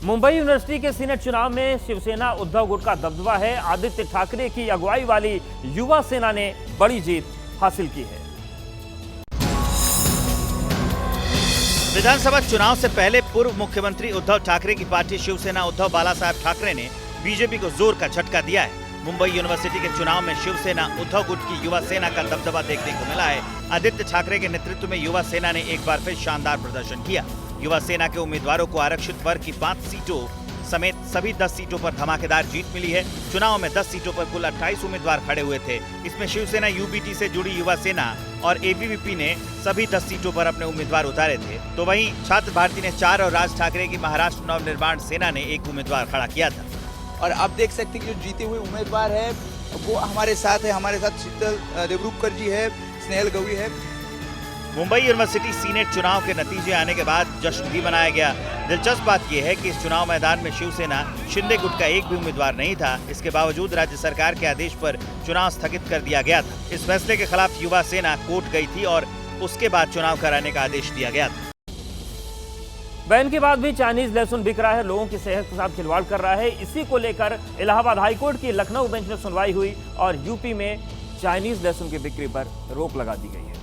Mumbai university के senate चुनाव में शिवसेना उद्धव गुट का दबदबा है। आदित्य ठाकरे की अगुवाई वाली युवा सेना ने बड़ी जीत हासिल की है। विधानसभा चुनाव से पहले पूर्व मुख्यमंत्री उद्धव ठाकरे की पार्टी शिवसेना उद्धव बाला साहब ठाकरे ने बीजेपी को जोर का झटका दिया है। मुंबई यूनिवर्सिटी के चुनाव में शिवसेना उद्धव गुट की युवा सेना का दबदबा देखने को मिला है। आदित्य ठाकरे के नेतृत्व में युवा सेना ने एक बार फिर शानदार प्रदर्शन किया। युवा सेना के उम्मीदवारों को आरक्षित वर्ग की 5 सीटों समेत सभी 10 सीटों पर धमाकेदार जीत मिली है। चुनाव में 10 सीटों पर कुल 28 उम्मीदवार खड़े हुए थे। इसमें शिवसेना यूबीटी से जुड़ी युवा सेना और एबीवीपी ने सभी 10 सीटों पर अपने उम्मीदवार उतारे थे। तो वहीं छात्र भारती ने 4 और राज ठाकरे की महाराष्ट्र नव निर्माण सेना ने एक उम्मीदवार खड़ा किया था। और आप देख सकते हैं कि जो जीते हुए उम्मीदवार है वो हमारे साथ है। हमारे साथ शीतल देवरूपकर जी है, स्नेहल गौरी है। मुंबई यूनिवर्सिटी सीनेट चुनाव के नतीजे आने के बाद जश्न भी मनाया गया। दिलचस्प बात यह है कि इस चुनाव मैदान में शिवसेना शिंदे गुट का एक भी उम्मीदवार नहीं था। इसके बावजूद राज्य सरकार के आदेश पर चुनाव स्थगित कर दिया गया था। इस फैसले के खिलाफ युवा सेना कोर्ट गई थी और उसके बाद चुनाव कराने का आदेश दिया गया था। बैन के बाद भी चाइनीज लहसुन बिक रहा है, लोगों की सेहत के साथ खिलवाड़ कर रहा है। इसी को लेकर इलाहाबाद हाईकोर्ट की लखनऊ बेंच में सुनवाई हुई और यूपी में चाइनीज लहसुन की बिक्री पर रोक लगा दी गई है।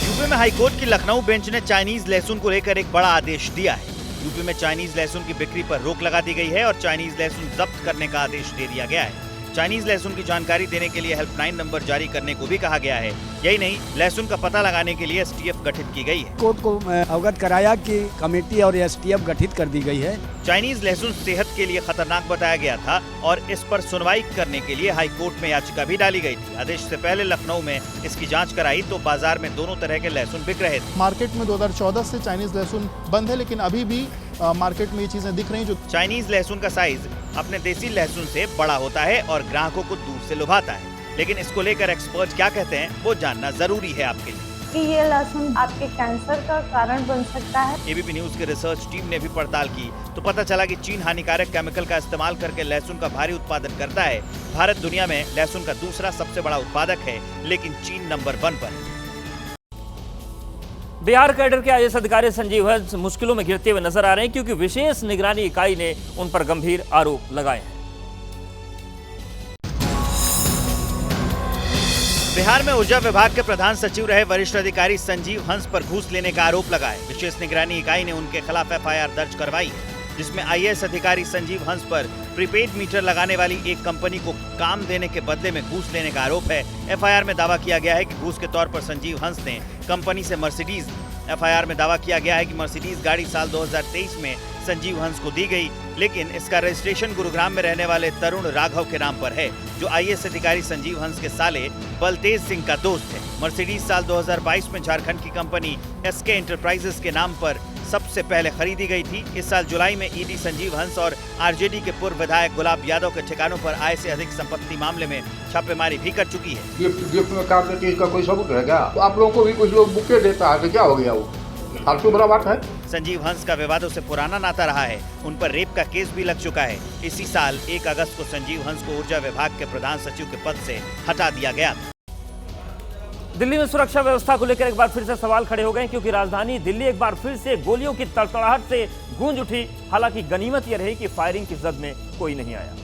यूपी में हाईकोर्ट की लखनऊ बेंच ने चाइनीज लहसुन को लेकर एक बड़ा आदेश दिया है। यूपी में चाइनीज लहसुन की बिक्री पर रोक लगा दी गई है और चाइनीज लहसुन जब्त करने का आदेश दे दिया गया है। चाइनीज लहसुन की जानकारी देने के लिए हेल्पलाइन नंबर जारी करने को भी कहा गया है। यही नहीं, लहसुन का पता लगाने के लिए एसटीएफ गठित की गई है। कोर्ट को अवगत कराया कि कमेटी और एसटीएफ गठित कर दी गई है। चाइनीज लहसुन सेहत के लिए खतरनाक बताया गया था और इस पर सुनवाई करने के लिए हाई कोर्ट में याचिका भी डाली गई थी। आदेश से पहले लखनऊ में इसकी जांच कराई तो बाजार में दोनों तरह के लहसुन बिक रहे थे। मार्केट में 2014 से चाइनीज लहसुन बंद है, लेकिन अभी भी मार्केट में ये चीजें दिख रही हैं। जो चाइनीज लहसुन का साइज अपने देसी लहसुन से बड़ा होता है और ग्राहकों को दूर से लुभाता है। लेकिन इसको लेकर एक्सपर्ट क्या कहते हैं वो जानना जरूरी है आपके लिए कि ये लहसुन आपके कैंसर का कारण बन सकता है। एबीपी न्यूज के रिसर्च टीम ने भी पड़ताल की तो पता चला कि चीन हानिकारक केमिकल का इस्तेमाल करके लहसुन का भारी उत्पादन करता है। भारत दुनिया में लहसुन का दूसरा सबसे बड़ा उत्पादक है, लेकिन चीन नंबर 1 पर है। बिहार कैडर के आईएएस अधिकारी संजीव हंस मुश्किलों में घिरते हुए नजर आ रहे हैं क्योंकि विशेष निगरानी इकाई ने उन पर गंभीर आरोप लगाए हैं। बिहार में ऊर्जा विभाग के प्रधान सचिव रहे वरिष्ठ अधिकारी संजीव हंस पर घूस लेने का आरोप लगा है। विशेष निगरानी इकाई ने उनके खिलाफ एफआईआर दर्ज करवाई है, जिसमें आईएएस अधिकारी संजीव हंस पर प्रीपेड मीटर लगाने वाली एक कंपनी को काम देने के बदले में घूस लेने का आरोप है। एफआईआर में दावा किया गया है कि घूस के तौर पर संजीव हंस ने कंपनी से मर्सिडीज ली। एफआईआर में दावा किया गया है कि मर्सिडीज गाड़ी साल 2023 में संजीव हंस को दी गई, लेकिन इसका रजिस्ट्रेशन गुरुग्राम में रहने वाले तरुण राघव के नाम पर है, जो आईएएस अधिकारी संजीव हंस के साले बलतेज सिंह का दोस्त है। मर्सिडीज साल 2022 में झारखंड की कंपनी एसके एंटरप्राइजेस के नाम पर सबसे पहले खरीदी गई थी। इस साल जुलाई में ईडी संजीव हंस और आरजेडी के पूर्व विधायक गुलाब यादव के ठिकानों पर आय से अधिक संपत्ति मामले में छापेमारी भी कर चुकी है। गिफ्ट में काम करके इसका कोई सबूत है क्या? तो आप लोगों को भी कुछ लोग बुके देता है तो क्या हो गया? वो फालतू बड़ा बात है। संजीव हंस का विवादों से पुराना नाता रहा है। उन पर रेप का केस भी लग चुका है। इसी साल 1 अगस्त को संजीव हंस को ऊर्जा विभाग के प्रधान सचिव के पद से हटा दिया गया। दिल्ली में सुरक्षा व्यवस्था को लेकर एक बार फिर से सवाल खड़े हो गए क्योंकि राजधानी दिल्ली एक बार फिर से गोलियों की तड़तड़ाहट से गूंज उठी। हालांकि गनीमत यह रही कि फायरिंग की जद में कोई नहीं आया।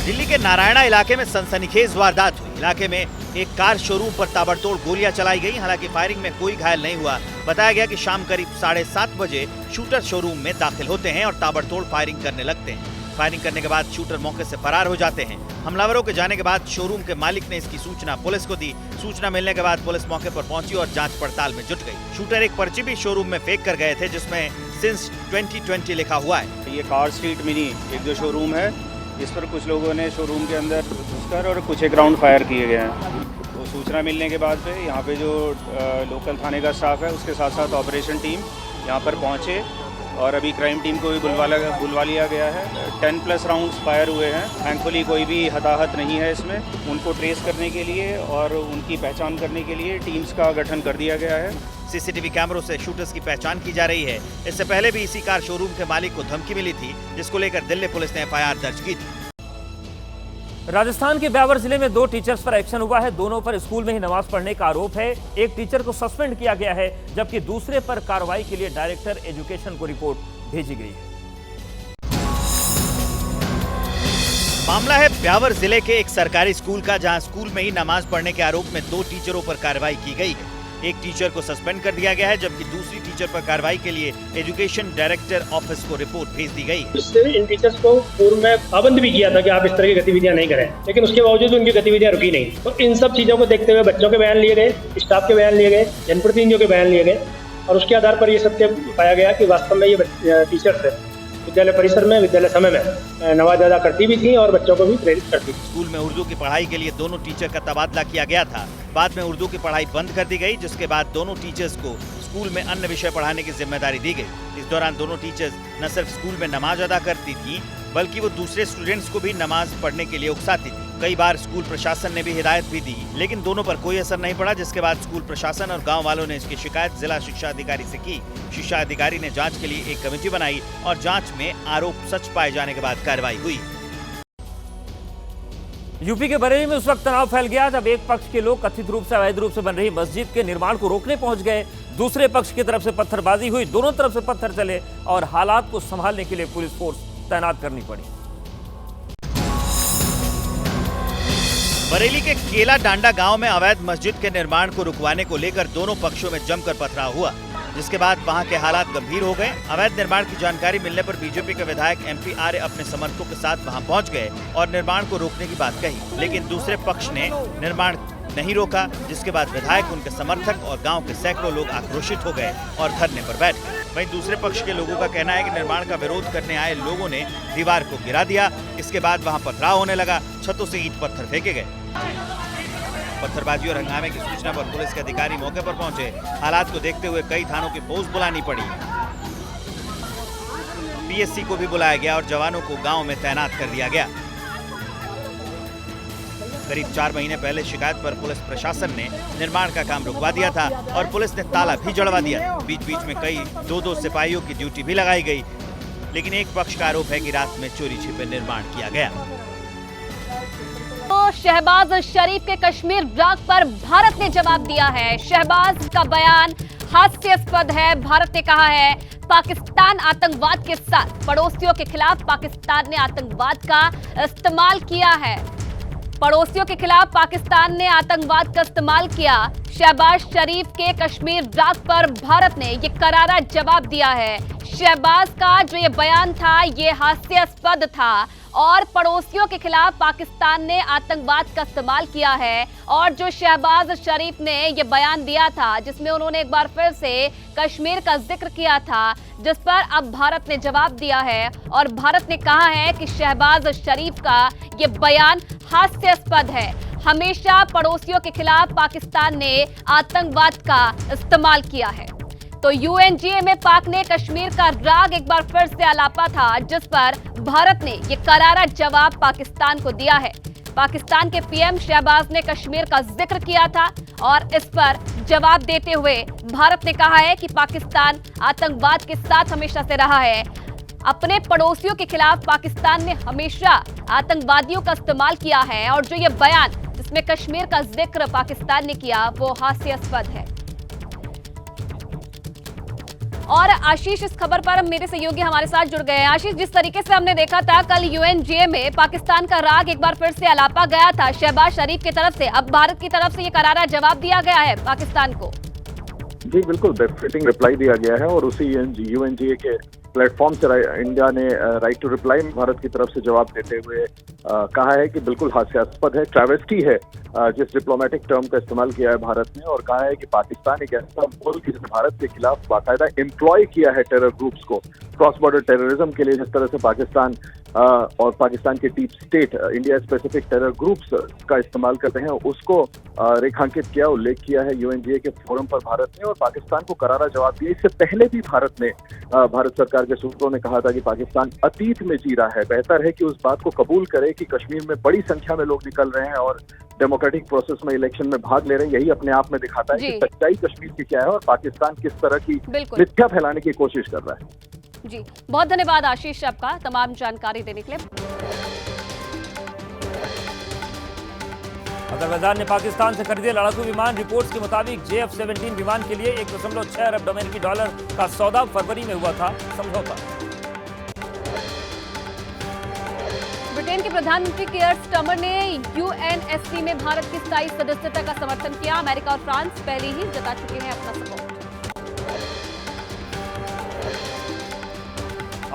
दिल्ली के नारायणा इलाके में सनसनीखेज वारदात हुई। इलाके में एक कार शोरूम पर ताबड़तोड़ गोलियां चलाई गई। हालांकि फायरिंग में कोई घायल नहीं हुआ। बताया गया कि शाम करीब 7:30 बजे शूटर शोरूम में दाखिल होते हैं और ताबड़तोड़ फायरिंग करने लगते हैं। फायरिंग करने के बाद शूटर मौके से फरार हो जाते हैं। हमलावरों के जाने के बाद शोरूम के मालिक ने इसकी सूचना पुलिस को दी। सूचना मिलने के बाद पुलिस मौके पर पहुंची और जांच पड़ताल में जुट गई। शूटर एक पर्ची भी शोरूम में फेंक कर गए थे जिसमें सिंस 2020 लिखा हुआ है। ये कार स्ट्रीट मिनी एक जो शोरूम है, इस पर कुछ लोगों ने शोरूम के अंदर घुसकर और कुछ एक राउंड फायर किए गए हैं। तो सूचना मिलने के बाद पे यहाँ पे जो लोकल थाने का स्टाफ है उसके साथ साथ ऑपरेशन टीम यहाँ पर पहुँचे और अभी क्राइम टीम को भी बुलवा लिया गया है। 10+ राउंड्स फायर हुए हैं। थैंकफुली कोई भी हताहत नहीं है इसमें। उनको ट्रेस करने के लिए और उनकी पहचान करने के लिए टीम्स का गठन कर दिया गया है। सीसीटीवी कैमरों से शूटर्स की पहचान की जा रही है। इससे पहले भी इसी कार शोरूम के मालिक को धमकी मिली थी, जिसको लेकर दिल्ली पुलिस ने एफआईआर दर्ज की थी। राजस्थान के ब्यावर जिले में 2 टीचर्स पर एक्शन हुआ है। दोनों पर स्कूल में ही नमाज पढ़ने का आरोप है। एक टीचर को सस्पेंड किया गया है, जबकि दूसरे पर कार्रवाई के लिए डायरेक्टर एजुकेशन को रिपोर्ट भेजी गई है। मामला है ब्यावर जिले के एक सरकारी स्कूल का, जहां स्कूल में ही नमाज पढ़ने के आरोप में 2 टीचरों पर कार्रवाई की गई है। एक टीचर को सस्पेंड कर दिया गया है, जबकि दूसरी टीचर पर कार्रवाई के लिए एजुकेशन डायरेक्टर ऑफिस को रिपोर्ट भेज दी गई है। इससे इन टीचर्स को पूर्व में पाबंद भी किया था कि आप इस तरह की गतिविधियां नहीं करें, लेकिन उसके बावजूद उनकी गतिविधियां रुकी नहीं। तो इन सब चीजों को देखते हुए बच्चों के बयान लिए गए, स्टाफ के बयान लिए गए, जनप्रतिनिधियों के बयान लिए गए और उसके आधार पर ये सत्य पाया गया कि वास्तव में ये टीचर्स विद्यालय परिसर में, विद्यालय समय में नमाज अदा करती भी थी और बच्चों को भी प्रेरित करती थी। स्कूल में उर्दू की पढ़ाई के लिए दोनों टीचर का तबादला किया गया था। बाद में उर्दू की पढ़ाई बंद कर दी गई, जिसके बाद दोनों टीचर्स को स्कूल में अन्य विषय पढ़ाने की जिम्मेदारी दी गई। इस दौरान दोनों टीचर्स न सिर्फ स्कूल में नमाज अदा करती थी, बल्कि वो दूसरे स्टूडेंट्स को भी नमाज पढ़ने के लिए उकसाती थी। कई बार स्कूल प्रशासन ने भी हिदायत भी दी, लेकिन दोनों पर कोई असर नहीं पड़ा, जिसके बाद स्कूल प्रशासन और गांव वालों ने इसकी शिकायत जिला शिक्षा अधिकारी से की। शिक्षा अधिकारी ने जांच के लिए एक कमेटी बनाई और जांच में आरोप सच पाए जाने के बाद कार्रवाई हुई। यूपी के बरेली में उस वक्त तनाव फैल गया जब एक पक्ष के लोग कथित रूप से अवैध रूप से बन रही मस्जिद के निर्माण को रोकने पहुंच गए। दूसरे पक्ष की तरफ से पत्थरबाजी हुई, दोनों तरफ से पत्थर चले और हालात को संभालने के लिए पुलिस फोर्स तैनात करनी पड़ी। बरेली के केला डांडा गांव में अवैध मस्जिद के निर्माण को रुकवाने को लेकर दोनों पक्षों में जमकर पथराव हुआ, जिसके बाद वहां के हालात गंभीर हो गए। अवैध निर्माण की जानकारी मिलने पर बीजेपी के विधायक MP आर्य अपने समर्थकों के साथ वहां पहुंच गए और निर्माण को रोकने की बात कही, लेकिन दूसरे पक्ष ने निर्माण नहीं रोका, जिसके बाद विधायक, उनके समर्थक और गांव के सैकड़ों लोग आक्रोशित हो गए और धरने पर बैठ गए। वहीं दूसरे पक्ष के लोगों का कहना है कि निर्माण का विरोध करने आए लोगों ने दीवार को गिरा दिया। इसके बाद वहां पथराव होने लगा, छतों से ईंट पत्थर फेंके गए। पत्थरबाजी और हंगामे की सूचना पर पुलिस के अधिकारी मौके पर पहुंचे। हालात को देखते हुए कई थानों की फौज बुलानी पड़ी। PSC को भी बुलाया गया और जवानों को गांव में तैनात कर दिया गया। करीब 4 महीने पहले शिकायत पर पुलिस प्रशासन ने निर्माण का काम रुकवा दिया था और पुलिस ने ताला भी जड़वा दिया। बीच बीच में कई 2-2 सिपाहियों की ड्यूटी भी लगाई गई, लेकिन एक पक्ष का आरोप है कि रात में चोरी छिपे निर्माण किया गया। तो शहबाज शरीफ के कश्मीर ब्लॉग पर भारत ने जवाब दिया है। शहबाज का बयान हास्यास्पद है। भारत ने कहा है पाकिस्तान आतंकवाद के साथ पड़ोसियों के खिलाफ पाकिस्तान ने आतंकवाद का इस्तेमाल किया है। पड़ोसियों के खिलाफ पाकिस्तान ने आतंकवाद का इस्तेमाल किया। शहबाज शरीफ के कश्मीर ब्लॉग पर भारत ने ये करारा जवाब दिया है। शहबाज का जो ये बयान था ये हास्यास्पद था और पड़ोसियों के खिलाफ पाकिस्तान ने आतंकवाद का इस्तेमाल किया है। और जो शहबाज शरीफ ने ये बयान दिया था, जिसमें उन्होंने एक बार फिर से कश्मीर का जिक्र किया था, जिस पर अब भारत ने जवाब दिया है और भारत ने कहा है कि शहबाज शरीफ का ये बयान हास्यास्पद है। हमेशा पड़ोसियों के खिलाफ पाकिस्तान ने आतंकवाद का इस्तेमाल किया है। तो UNGA में पाक ने कश्मीर का राग एक बार फिर से अलापा था, जिस पर भारत ने ये करारा जवाब पाकिस्तान को दिया है। पाकिस्तान के PM शहबाज ने कश्मीर का जिक्र किया था और इस पर जवाब देते हुए भारत ने कहा है कि पाकिस्तान आतंकवाद के साथ हमेशा से रहा है। अपने पड़ोसियों के खिलाफ पाकिस्तान ने हमेशा आतंकवादियों का इस्तेमाल किया है और जो ये बयान जिसमें कश्मीर का जिक्र पाकिस्तान ने किया वो हास्यास्पद है। और आशीष इस खबर पर मेरे सहयोगी हमारे साथ जुड़ गए हैं। आशीष, जिस तरीके से हमने देखा था कल UNGA में पाकिस्तान का राग एक बार फिर से अलापा गया था शहबाज शरीफ की तरफ से, अब भारत की तरफ से ये करारा जवाब दिया गया है पाकिस्तान को। जी बिल्कुल, बेफिटिंग रिप्लाई दिया गया है और उसी UNGA के प्लेटफॉर्म से इंडिया ने राइट टू रिप्लाई भारत की तरफ से जवाब देते हुए कहा है कि बिल्कुल हास्यास्पद है, ट्रैवेस्टी है जिस डिप्लोमेटिक टर्म का इस्तेमाल किया है भारत ने, और कहा है कि पाकिस्तान एक ऐसा मुल्क जिसने भारत के खिलाफ बाकायदा एम्प्लॉय किया है टेरर ग्रुप्स को, क्रॉस बॉर्डर टेररिज्म के लिए जिस तरह से पाकिस्तान और पाकिस्तान के deep state India specific terror groups का इस्तेमाल करते हैं, उसको रेखांकित किया, उल्लेख किया है UNGA के फोरम पर भारत ने और पाकिस्तान को करारा जवाब दिया। इससे पहले भी भारत सरकार के सूत्रों ने कहा था कि पाकिस्तान अतीत में जी रहा है, बेहतर है कि उस बात को कबूल करे कि कश्मीर में बड़ी संख्या में लोग निकल रहे हैं और डेमोक्रेटिक प्रोसेस में इलेक्शन में भाग ले रहे हैं। यही अपने आप में दिखाता है कि सच्चाई कश्मीर की क्या है और पाकिस्तान किस तरह की मिथ्या फैलाने की कोशिश कर रहा है। जी, बहुत धन्यवाद आशीष आपका तमाम जानकारी देने के लिए। अजरबैजान ने पाकिस्तान से खरीदे लड़ाकू विमान। रिपोर्ट्स के मुताबिक JF-17 विमान के लिए 1.6 अरब अमेरिकी डॉलर का सौदा फरवरी में हुआ था समझौता। ब्रिटेन के प्रधानमंत्री कियर स्टारमर ने UNSC में भारत की स्थायी सदस्यता का समर्थन किया। अमेरिका और फ्रांस पहले ही जता चुके हैं अपना सपोर्ट।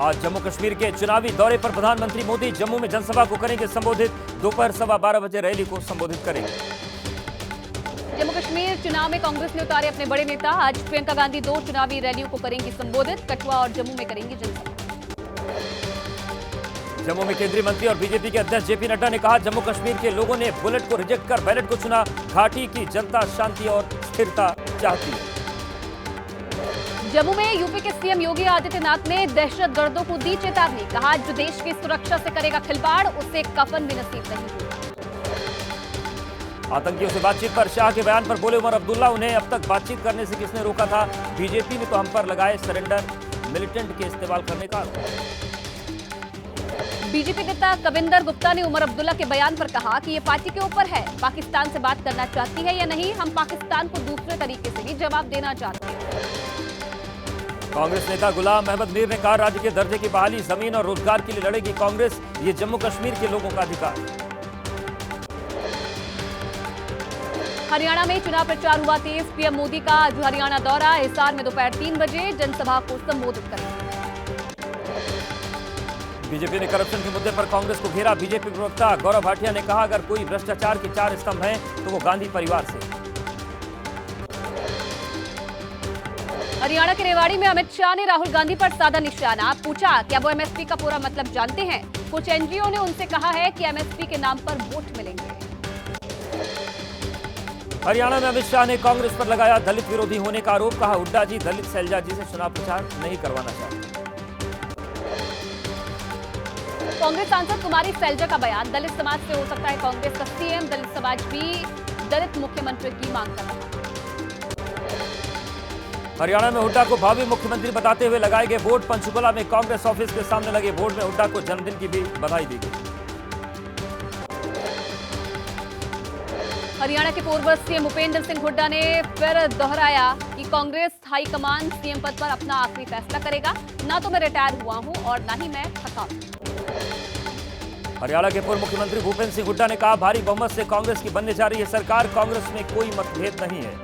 आज जम्मू कश्मीर के चुनावी दौरे पर प्रधानमंत्री मोदी जम्मू में जनसभा को करेंगे संबोधित। दोपहर 12:15 बजे रैली को संबोधित करेंगे। जम्मू कश्मीर चुनाव में कांग्रेस ने उतारे अपने बड़े नेता। आज प्रियंका गांधी 2 चुनावी रैलियों को करेंगी संबोधित। कठुआ और जम्मू में करेंगी जनसभा। जम्मू में केंद्रीय मंत्री और बीजेपी के अध्यक्ष JP नड्डा ने कहा, जम्मू कश्मीर के लोगों ने बुलेट को रिजेक्ट कर बैलेट को चुना। घाटी की जनता शांति और स्थिरता चाहती है। जम्मू में यूपी के सीएम योगी आदित्यनाथ ने दहशतगर्दों को दी चेतावनी। कहा, जो देश की सुरक्षा से करेगा खिलवाड़ उसे कफन भी नसीब नहीं होगा। आतंकियों से बातचीत पर शाह के बयान पर बोले उमर अब्दुल्ला, उन्हें अब तक बातचीत करने से किसने रोका था? बीजेपी ने तो हम पर लगाए सरेंडर मिलिटेंट के इस्तेमाल करने का आरोप। बीजेपी नेता कविंदर गुप्ता ने उमर अब्दुल्ला के बयान पर कहा कि ये पार्टी के ऊपर है, पाकिस्तान से बात करना चाहती है या नहीं, हम पाकिस्तान को दूसरे तरीके से भी जवाब देना चाहते हैं। कांग्रेस नेता गुलाम अहमद मीर ने कहा, राज्य के दर्जे की बहाली, जमीन और रोजगार के लिए लड़ेगी कांग्रेस। ये जम्मू कश्मीर के लोगों का अधिकार। हरियाणा में चुनाव प्रचार हुआ तेज। पीएम मोदी का आज हरियाणा दौरा। हिसार में दोपहर 3 बजे जनसभा को संबोधित करेंगे। बीजेपी ने करप्शन के मुद्दे पर कांग्रेस को घेरा। बीजेपी प्रवक्ता गौरव भाटिया ने कहा, अगर कोई भ्रष्टाचार के 4 स्तंभ हैं तो वो गांधी परिवार से। हरियाणा के रेवाड़ी में अमित शाह ने राहुल गांधी पर साधा निशाना। पूछा, क्या वो MSP का पूरा मतलब जानते हैं? कुछ NGO ने उनसे कहा है कि MSP के नाम पर वोट मिलेंगे। हरियाणा में अमित शाह ने कांग्रेस पर लगाया दलित विरोधी होने का आरोप। कहा, हुड्डा जी दलित शैलजा जी से चुनाव प्रचार नहीं करवाना चाहते। कांग्रेस सांसद कुमारी शैलजा का बयान, दलित समाज से हो सकता है कांग्रेस का CM। दलित समाज भी दलित मुख्यमंत्री की मांग कर रहा है। हरियाणा में हुड्डा को भावी मुख्यमंत्री बताते हुए लगाए गए बोर्ड। पंचकुला में कांग्रेस ऑफिस के सामने लगे बोर्ड में हुड्डा को जन्मदिन की भी बधाई दी गई। हरियाणा के पूर्व CM भूपेंद्र सिंह हुड्डा ने फिर दोहराया कि कांग्रेस हाईकमान CM पद पर अपना आखिरी फैसला करेगा। ना तो मैं रिटायर हुआ हूं और ना ही मैं थका हूं। हरियाणा के पूर्व मुख्यमंत्री भूपेंद्र सिंह हुड्डा ने कहा, भारी बहुमत से कांग्रेस की बनने जा रही है सरकार। कांग्रेस में कोई मतभेद नहीं है।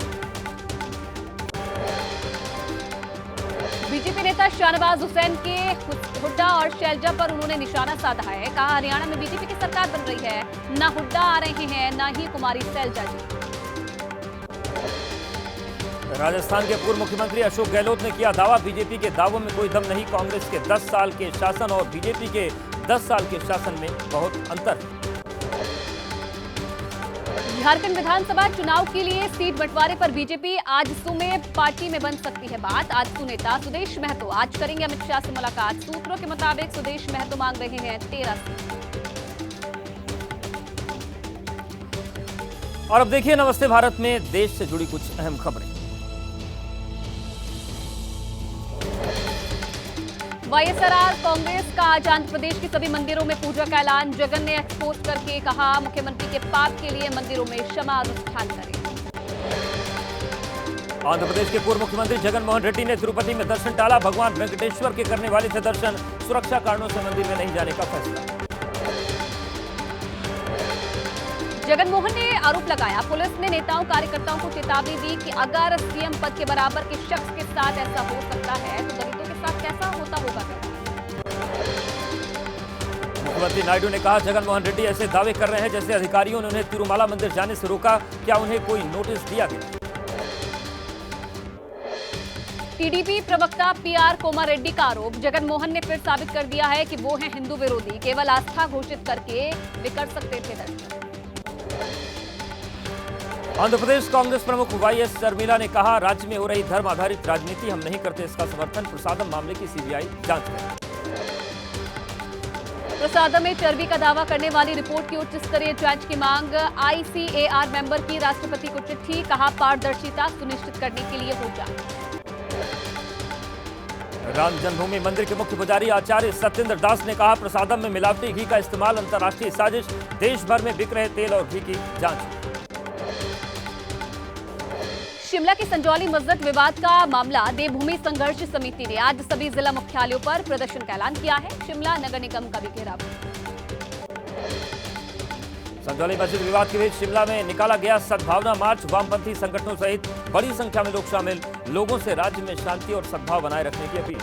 बीजेपी नेता शाहनवाज हुसैन के हुड्डा और शैलजा पर उन्होंने निशाना साधा है। कहा, हरियाणा में बीजेपी की सरकार बन रही है, ना हुड्डा आ रहे हैं ना ही कुमारी शैलजा जी। राजस्थान के पूर्व मुख्यमंत्री अशोक गहलोत ने किया दावा, बीजेपी के दावों में कोई दम नहीं। कांग्रेस के 10 साल के शासन और बीजेपी के 10 साल के शासन में बहुत अंतर है। झारखंड विधानसभा चुनाव के लिए सीट बंटवारे पर बीजेपी आजसू में पार्टी में बन सकती है बात। आजसू नेता सुदेश महतो आज करेंगे अमित शाह से मुलाकात। सूत्रों के मुताबिक सुदेश महतो मांग रहे हैं 13 सीट। और अब देखिए नमस्ते भारत में देश से जुड़ी कुछ अहम खबरें। वाईएसआर कांग्रेस का आज आंध्र प्रदेश के सभी मंदिरों में पूजा का ऐलान। जगन ने एक्सपोज करके कहा, मुख्यमंत्री के पाप के लिए मंदिरों में क्षमा अनुष्ठान करें। आंध्र प्रदेश के पूर्व मुख्यमंत्री जगन मोहन रेड्डी ने तिरुपति में दर्शन टाला। भगवान वेंकटेश्वर के करने वाले थे दर्शन। सुरक्षा कारणों से मंदिर में नहीं जाने का फैसला। जगन मोहन ने आरोप लगाया, पुलिस ने नेताओं कार्यकर्ताओं को चेतावनी दी कि अगर CM पद के बराबर के शख्स के साथ ऐसा हो सकता है तो दलितों के साथ कैसा होता होगा। मुख्यमंत्री नायडू ने कहा, जगन मोहन रेड्डी ऐसे दावे कर रहे हैं जैसे अधिकारियों ने उन्हें तिरुमाला मंदिर जाने से रोका। क्या उन्हें कोई नोटिस दिया गया? टीडीपी प्रवक्ता PR कोमारेड्डी का आरोप, जगन मोहन ने फिर साबित कर दिया है कि वो हैं हिंदू विरोधी। केवल आस्था घोषित करके वे कर सकते थे दर्शन। आंध्र प्रदेश कांग्रेस प्रमुख YS शर्मिला ने कहा, राज्य में हो रही धर्म आधारित राजनीति हम नहीं करते इसका समर्थन। प्रसादम मामले की CBI जांच करे। प्रसादम में चर्बी का दावा करने वाली रिपोर्ट की उच्च स्तरीय जांच की मांग। ICAR मेंबर की राष्ट्रपति को चिट्ठी। कहा, पारदर्शिता सुनिश्चित करने के लिए हो जांच। राम जन्मभूमि मंदिर के मुख्य पुजारी आचार्य सत्येंद्र दास ने कहा, प्रसादम में मिलावटी घी का इस्तेमाल अंतर्राष्ट्रीय साजिश। देश भर में बिक रहे तेल और घी की जांच। शिमला के संजौली मस्जिद विवाद का मामला देवभूमि संघर्ष समिति ने आज सभी जिला मुख्यालयों पर प्रदर्शन का ऐलान किया है। शिमला नगर निगम का भी घेराव। संजौली मस्जिद विवाद के बीच शिमला में निकाला गया सद्भावना मार्च। वामपंथी संगठनों सहित बड़ी संख्या में लोग शामिल। लोगों से राज्य में शांति और सद्भाव बनाए रखने की अपील।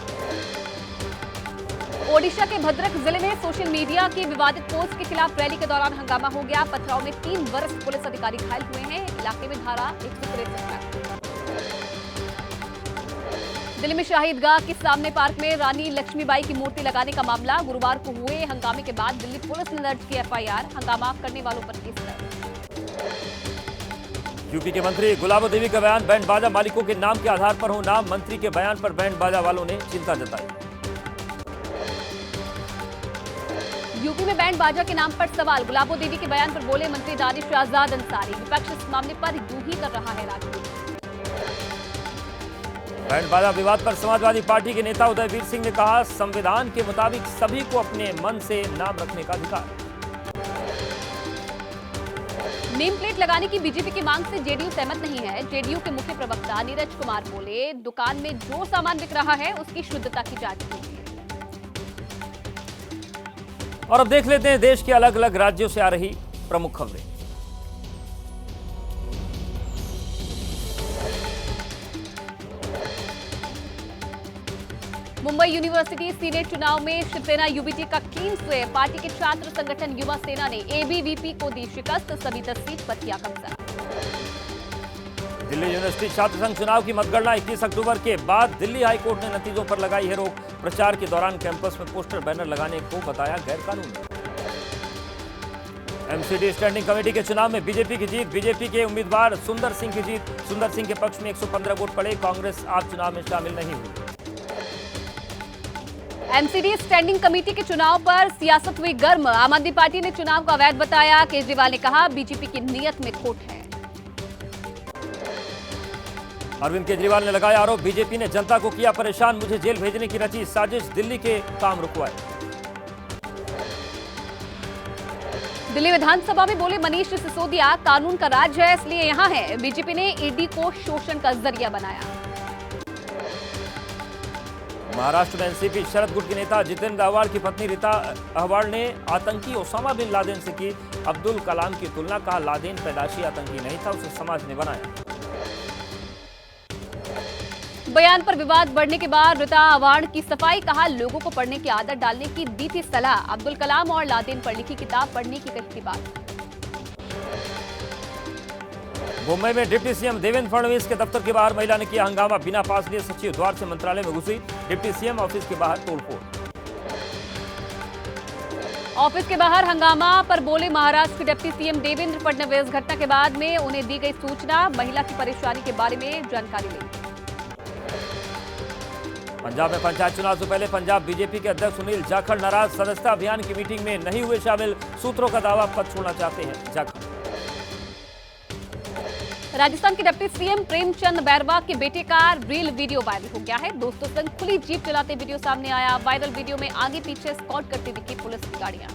ओडिशा के भद्रक जिले में सोशल मीडिया की विवादित पोस्ट के खिलाफ रैली के दौरान हंगामा हो गया। पथराव में 3 वरिष्ठ पुलिस अधिकारी घायल हुए हैं। इलाके में धारा 163। दिल्ली में शहीदगाह के सामने पार्क में रानी लक्ष्मीबाई की मूर्ति लगाने का मामला। गुरुवार को हुए हंगामे के बाद दिल्ली पुलिस ने दर्ज की एफआईआर। हंगामा करने वालों पर केस दर्ज। यूपी के मंत्री गुलाबो देवी का बयान, बैंड बाजा मालिकों के नाम के आधार पर हो नाम। मंत्री के बयान पर बैंड बाजा वालों ने चिंता जताई। यूपी में बैंड बाजा के नाम पर सवाल। गुलाबो देवी के बयान पर बोले मंत्री दानिश आजाद अंसारी, विपक्ष इस मामले पर यूं ही कर रहा है राजनीति। बैंड बाजा विवाद पर समाजवादी पार्टी के नेता उदयवीर सिंह ने कहा, संविधान के मुताबिक सभी को अपने मन से नाम रखने का अधिकार। नेम प्लेट लगाने की बीजेपी की मांग से जेडीयू सहमत नहीं है। जेडीयू के मुख्य प्रवक्ता नीरज कुमार बोले, दुकान में जो सामान बिक रहा है उसकी शुद्धता की जांच कीजिए। और अब देख लेते हैं देश के अलग अलग राज्यों से आ रही प्रमुख खबरें। मुंबई यूनिवर्सिटी सीनेट चुनाव में शिवसेना यूबीटी का क्लीन स्वीप। पार्टी के छात्र संगठन युवा सेना ने एबीवीपी को दी शिकस्त। सभी 10 सीट पर किया कब्जा। दिल्ली यूनिवर्सिटी छात्र संघ चुनाव की मतगणना 21 अक्टूबर के बाद। दिल्ली हाईकोर्ट ने नतीजों पर लगाई है रोक। प्रचार के दौरान कैंपस में पोस्टर बैनर लगाने को बताया गैरकानूनी। एमसीडी स्टैंडिंग कमेटी के चुनाव में बीजेपी की जीत। बीजेपी के उम्मीदवार सुंदर सिंह की जीत। सुंदर सिंह के पक्ष में 115 वोट पड़े। कांग्रेस आप चुनाव में शामिल नहीं हुई। एमसीडी स्टैंडिंग कमेटी के चुनाव पर सियासत हुई गर्म। आम आदमी पार्टी ने चुनाव को अवैध बताया। केजरीवाल ने कहा, बीजेपी की नीयत में खोट है। अरविंद केजरीवाल ने लगाया आरोप, बीजेपी ने जनता को किया परेशान। मुझे जेल भेजने की रची साजिश। दिल्ली के काम रुकवाए। दिल्ली विधानसभा में बोले मनीष सिसोदिया, कानून का राज है इसलिए यहां है। बीजेपी ने ईडी को शोषण का जरिया बनाया। महाराष्ट्र में एनसीपी शरद गुट के नेता जितेंद्र अहवाड़ की पत्नी रीता अहवाड़ ने आतंकी ओसामा बिन लादेन से की अब्दुल कलाम की तुलना। कहा, लादेन पैदाशी आतंकी नहीं था, उसे समाज ने बनाया। बयान पर विवाद बढ़ने के बाद रीता अहवाड़ की सफाई। कहा, लोगों को पढ़ने की आदत डालने की दी थी सलाह। अब्दुल कलाम और लादेन पर लिखी किताब पढ़ने की कही थी बात। मुंबई में डिप्टी सीएम देवेंद्र फडणवीस के दफ्तर के बाहर महिला ने किया हंगामा। बिना पास लिए सचिव द्वार से मंत्रालय में घुसी। डिप्टी सीएम ऑफिस के बाहर तोड़फोड़। ऑफिस के बाहर हंगामा पर बोले महाराष्ट्र के डिप्टी सीएम देवेंद्र फडणवीस। घटना के बाद में उन्हें दी गई सूचना। महिला की परेशानी के बारे में जानकारी ली। पंजाब में पंचायत चुनाव से पहले पंजाब बीजेपी के अध्यक्ष सुनील जाखड़ नाराज। सदस्यता अभियान की मीटिंग में नहीं हुए शामिल। सूत्रों का दावा, पद छोड़ना चाहते हैं जाखड़। राजस्थान के डिप्टी सीएम प्रेमचंद बैरवा के बेटे का रील वीडियो वायरल हो गया है। दोस्तों संग खुली जीप चलाते वीडियो सामने आया। वायरल वीडियो में आगे पीछे स्कॉट करती दिखी पुलिस की गाड़ियां।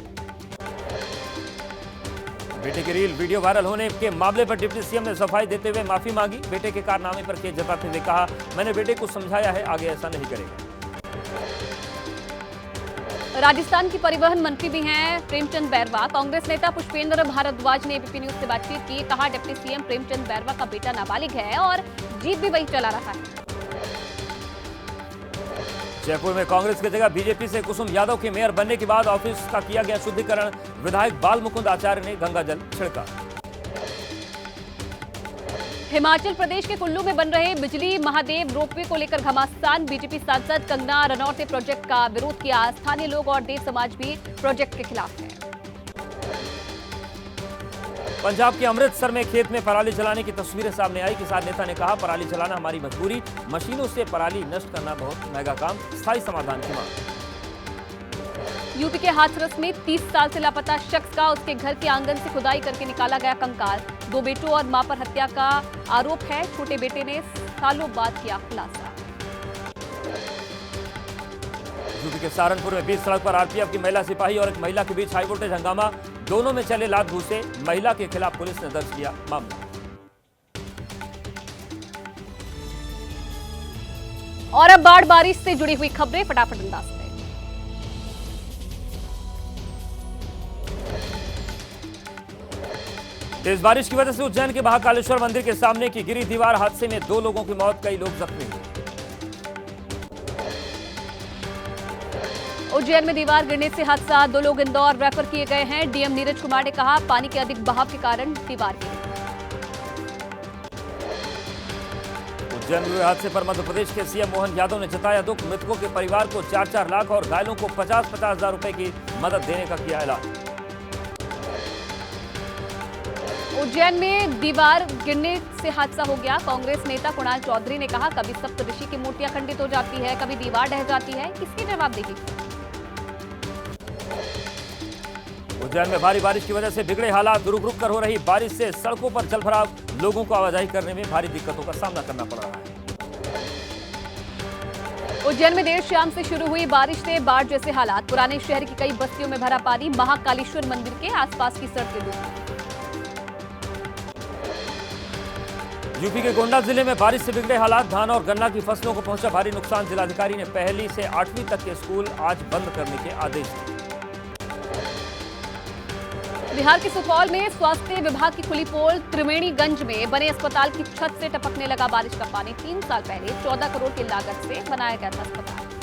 बेटे की रील वीडियो वायरल होने के मामले पर डिप्टी सीएम ने सफाई देते हुए माफी मांगी। बेटे के कारनामे पर खेद जताते हुए कहा, मैंने बेटे को समझाया है, आगे ऐसा नहीं करेगा। राजस्थान की परिवहन मंत्री भी हैं प्रेमचंद बैरवा। कांग्रेस नेता पुष्पेंद्र भारद्वाज ने एबीपी न्यूज से बातचीत की। कहा, डिप्टी सीएम प्रेमचंद बैरवा का बेटा नाबालिग है और जीप भी वही चला रहा है। जयपुर में कांग्रेस की जगह बीजेपी से कुसुम यादव के मेयर बनने के बाद ऑफिस का किया गया शुद्धिकरण। विधायक बाल मुकुंद आचार्य ने गंगाजल छिड़का। हिमाचल प्रदेश के कुल्लू में बन रहे बिजली महादेव रोपवे को लेकर घमासान। बीजेपी सांसद कंगना रनौत ने प्रोजेक्ट का विरोध किया। स्थानीय लोग और देव समाज भी प्रोजेक्ट के खिलाफ है। पंजाब के अमृतसर में खेत में पराली जलाने की तस्वीरें सामने आई। किसान नेता ने कहा, पराली जलाना हमारी मजबूरी। मशीनों से पराली नष्ट करना बहुत महंगा काम। स्थायी समाधान की मांग। यूपी के हाथरस में 30 साल से लापता शख्स का उसके घर के आंगन से खुदाई करके निकाला गया कंकाल। 2 बेटों और मां पर हत्या का आरोप है। छोटे बेटे ने सालों बाद किया खुलासा। यूपी के सहारनपुर में बीच सड़क पर आरपीएफ की महिला सिपाही और एक महिला के बीच हाई वोल्टेज हंगामा। दोनों में चले लात घूसे। महिला के खिलाफ पुलिस ने दर्ज किया मामला। और अब बाढ़ बारिश से जुड़ी हुई खबरें फटाफट अंदाज में। तेज बारिश की वजह से उज्जैन के महाकालेश्वर मंदिर के सामने की गिरी दीवार हादसे में 2 लोगों की मौत, कई लोग जख्मी हुए। उज्जैन में दीवार गिरने से हादसा, 2 लोग इंदौर रेफर किए गए हैं। डीएम नीरज कुमार ने कहा पानी के अधिक बहाव के कारण दीवार गिरी। उज्जैन में हुए हादसे पर मध्य प्रदेश के सीएम मोहन यादव ने जताया दुख, मृतकों के परिवार को 4-4 लाख और घायलों को 50-50 हजार रुपए की मदद देने का किया ऐलान। उज्जैन में दीवार गिरने से हादसा हो गया। कांग्रेस नेता कुणाल चौधरी ने कहा कभी सप्तऋषि की मूर्तियां खंडित हो जाती है, कभी दीवार ढह जाती है, किसकी जवाबदेही? उज्जैन में भारी बारिश की वजह से बिगड़े हालात, रुक रुक कर हो रही बारिश से सड़कों पर जलभराव, लोगों को आवाजाही करने में भारी दिक्कतों का सामना करना पड़ रहा है। उज्जैन में देर शाम से शुरू हुई बारिश से बाढ़ जैसे हालात, पुराने शहर की कई बस्तियों में भरा पानी, महाकालेश्वर मंदिर के आसपास की सड़कें डूबी। यूपी के गोंडा जिले में बारिश से बिगड़े हालात, धान और गन्ना की फसलों को पहुंचा भारी नुकसान, जिलाधिकारी ने 1 से 8वीं तक के स्कूल आज बंद करने के आदेश दिए। बिहार के सुपौल में स्वास्थ्य विभाग की खुली पोल, त्रिवेणीगंज में बने अस्पताल की छत से टपकने लगा बारिश का पानी। 3 साल पहले 14 करोड़ की लागत से बनाया गया था अस्पताल।